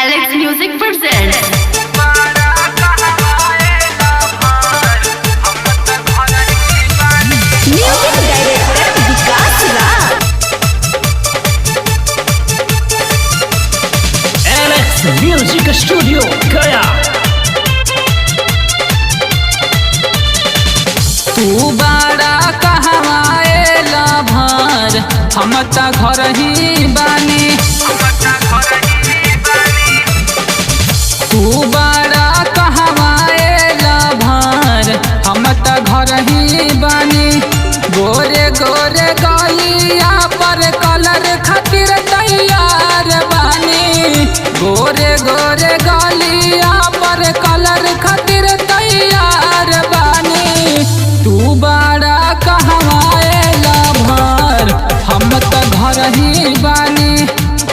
Alex Music presents. Music director विकास राज। Alex Music Studio गया। तू बड़ा कहवा एला भार, हम त घर ही बानी। तू बड़ा कहवा एला भार, हम त घर ही बानी। गोरे गोरे गलिया पर कलर खातिर तैयार बानी। गोरे गोरे गलिया पर कलर खातिर तैयार बानी। तू बड़ा कहवा एला भार, हम त घर ही बानी।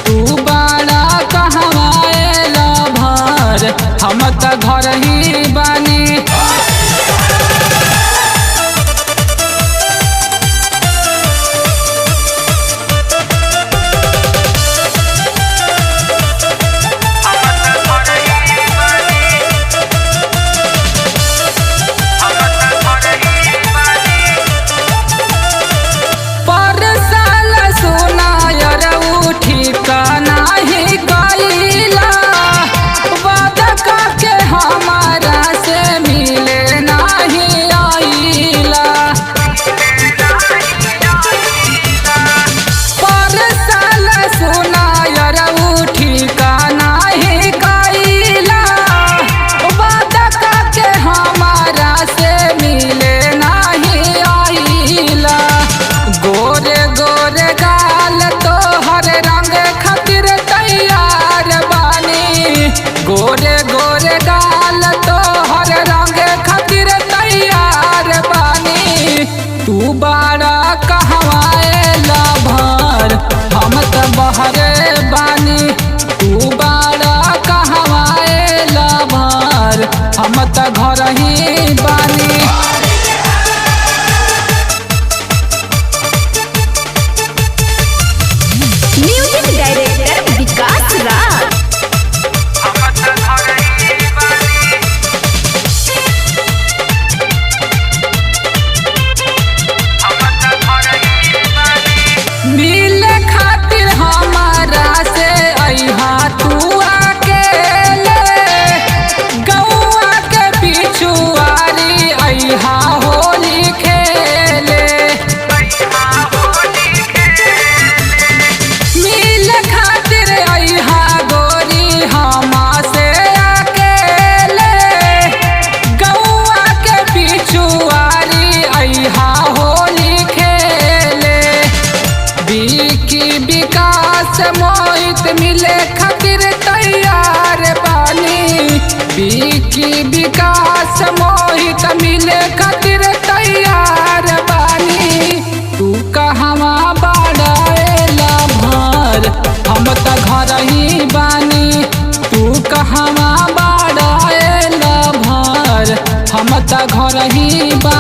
तू बड़ा कहवा एला भार, हम त घर ही बानी। गोरे गोरे गाल तो हर रंग खातिर तैयार बानी। तू बड़ा कहवा एला भार, हम त बहरे बानी। तू बड़ा कहवा एला भार, हम त घर ही बानी। Music director विकास राज। मिले खातिर हमारा से अइहा तू अकेले। गौआ के पिछुआरी अइहा होली खेले। मिले खातिर अइहा गोरी हमा से अकेले। गौआ के पिछुआरी अइहा होली खेले। विकास मोहित मिले खातिर तैयार बानी। विकास मोहित मिले खातिर तैयार बानी। तू कहवा बड़ा एला भार, हम त घर ही बानी। तू कहवा बड़ा एला भार, हम त घर ही बानी।